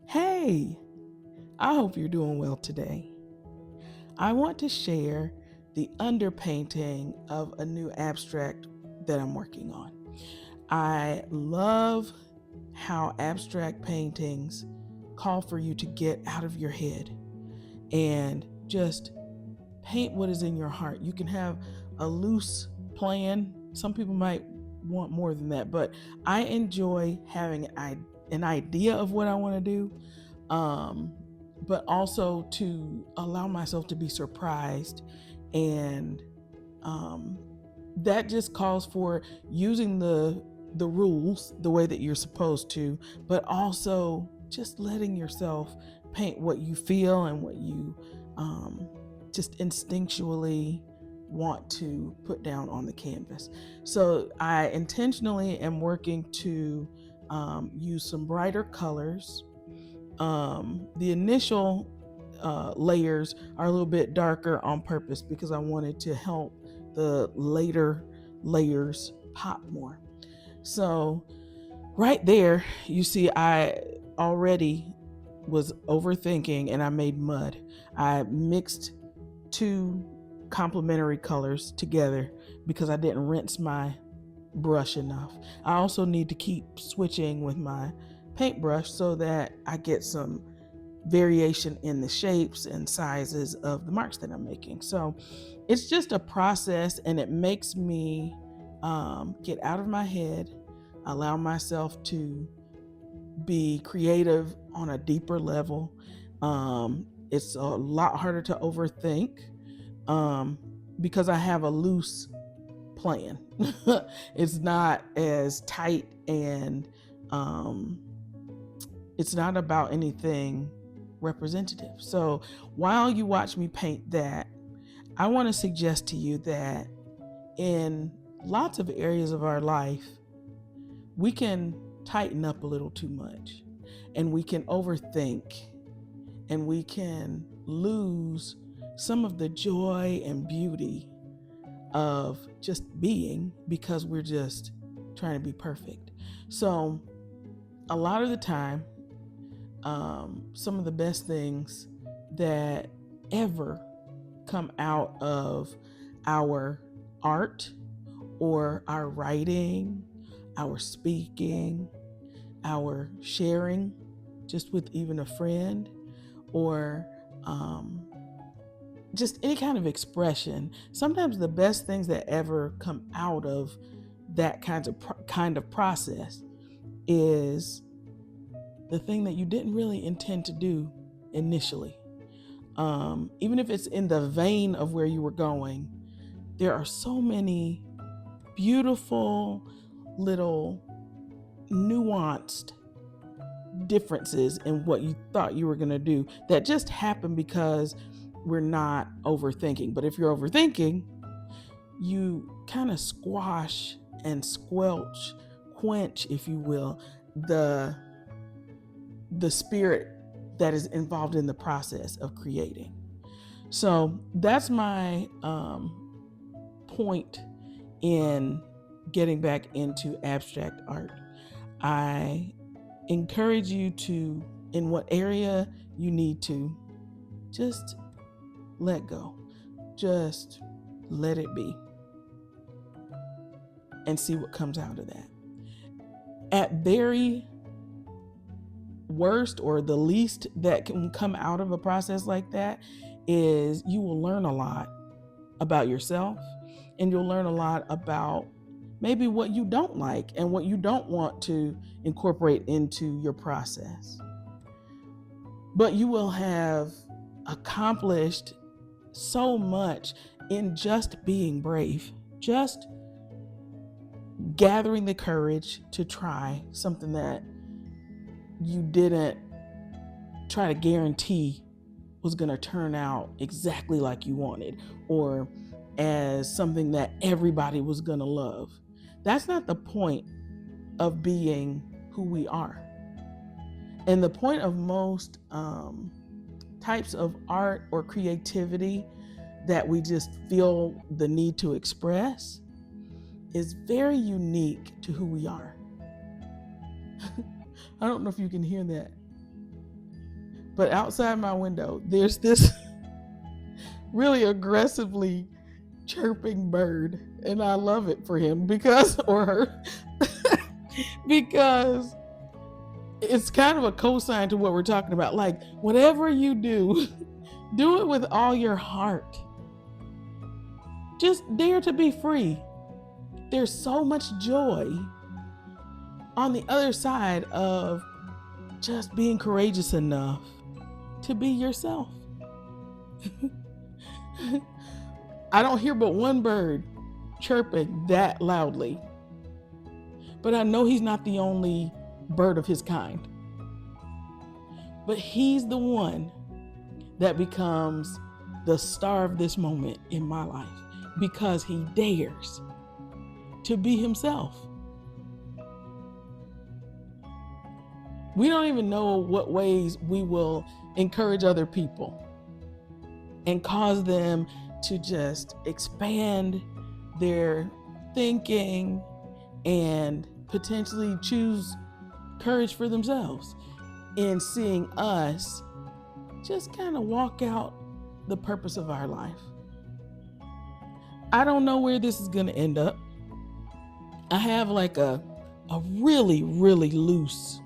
Hey, I hope you're doing well today. I want to share the underpainting of a new abstract that I'm working on. I love how abstract paintings call for you to get out of your head and just paint what is in your heart. You can have a loose plan. Some people might want more than that, but I enjoy having an idea of what I want to do, um, but also to allow myself to be surprised. And um, that just calls for using the rules the way that you're supposed to, but also just letting yourself paint what you feel and what you um, just instinctually want to put down on the canvas. So I intentionally am working to use some brighter colors. The initial layers are a little bit darker on purpose because I wanted to help the later layers pop more. So, right there, you see, I already was overthinking and I made mud. I mixed two complementary colors together because I didn't rinse my brush enough. I also need to keep switching with my paintbrush so that I get some variation in the shapes and sizes of the marks that I'm making. So it's just a process and it makes me get out of my head, allow myself to be creative on a deeper level. It's a lot harder to overthink um, because I have a loose plan. It's not as tight and um, it's not about anything representative. So while you watch me paint that, I want to suggest to you that in lots of areas of our life, we can tighten up a little too much and we can overthink and we can lose some of the joy and beauty of just being because we're just trying to be perfect. So, a lot of the time, some of the best things that ever come out of our art or our writing, our speaking, our sharing just with even a friend, or um, just any kind of expression. Sometimes the best things that ever come out of that kind of process is the thing that you didn't really intend to do initially. Even if it's in the vein of where you were going, there are so many beautiful little nuanced differences in what you thought you were going to do that just happen because we're not overthinking. But if you're overthinking, you kind of squash and squelch, quench, if you will, the spirit that is involved in the process of creating. So that's my point in getting back into abstract art. I encourage you to, in what area you need to, just let go. Just let it be and see what comes out of that. At very worst or the least that can come out of a process like that is you will learn a lot about yourself and you'll learn a lot about maybe what you don't like and what you don't want to incorporate into your process. But you will have accomplished so much in just being brave, just gathering the courage to try something that you didn't try to guarantee was going to turn out exactly like you wanted or as something that everybody was going to love. That's not the point of being who we are. And the point of most types of art or creativity that we just feel the need to express is very unique to who we are. I don't know if you can hear that. But outside my window, there's this really aggressively chirping bird, and I love it for him because, or her, because it's kind of a cosign to what we're talking about. Like, whatever you do, do it with all your heart. Just dare to be free. There's so much joy on the other side of just being courageous enough to be yourself. I don't hear but one bird chirping that loudly, but I know he's not the only bird of his kind. But he's the one that becomes the star of this moment in my life because he dares to be himself. We don't even know what ways we will encourage other people and cause them to just expand their thinking and potentially choose courage for themselves in seeing us just kind of walk out the purpose of our life. I don't know where this is going to end up. I have like a really, really loose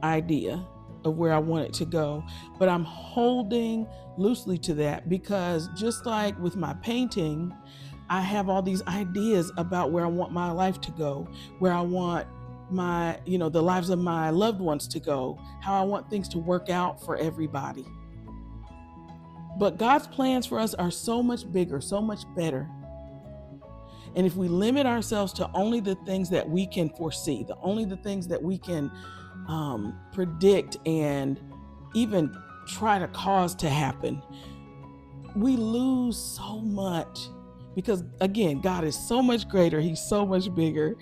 idea of where I want it to go, but I'm holding loosely to that because just like with my painting, I have all these ideas about where I want my life to go, where I want my, the lives of my loved ones to go, how I want things to work out for everybody. But God's plans for us are so much bigger, so much better. And if we limit ourselves to only the things that we can foresee, only the things that we can predict and even try to cause to happen, we lose so much because, again, God is so much greater. He's so much bigger,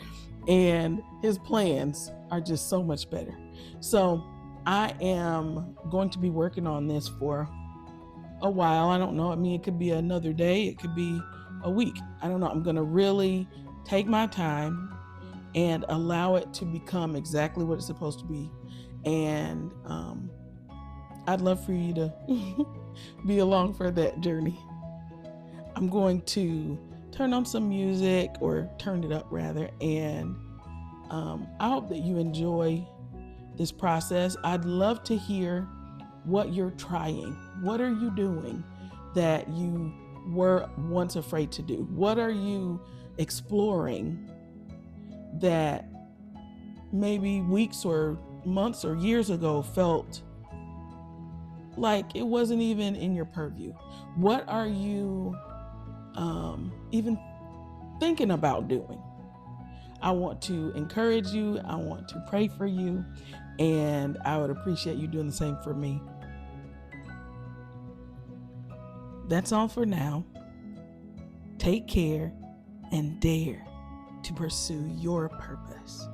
and his plans are just so much better. So I am going to be working on this for a while. I don't know. I mean, it could be another day. It could be a week. I don't know. I'm going to really take my time and allow it to become exactly what it's supposed to be. And I'd love for you to be along for that journey. I'm going to turn on some music, or turn it up rather, and I hope that you enjoy this process. I'd love to hear what you're trying. What are you doing that you were once afraid to do? What are you exploring that maybe weeks or months or years ago felt like it wasn't even in your purview? What are you even thinking about doing? I want to encourage you. I want to pray for you, and I would appreciate you doing the same for me. That's all for now. Take care and dare to pursue your purpose.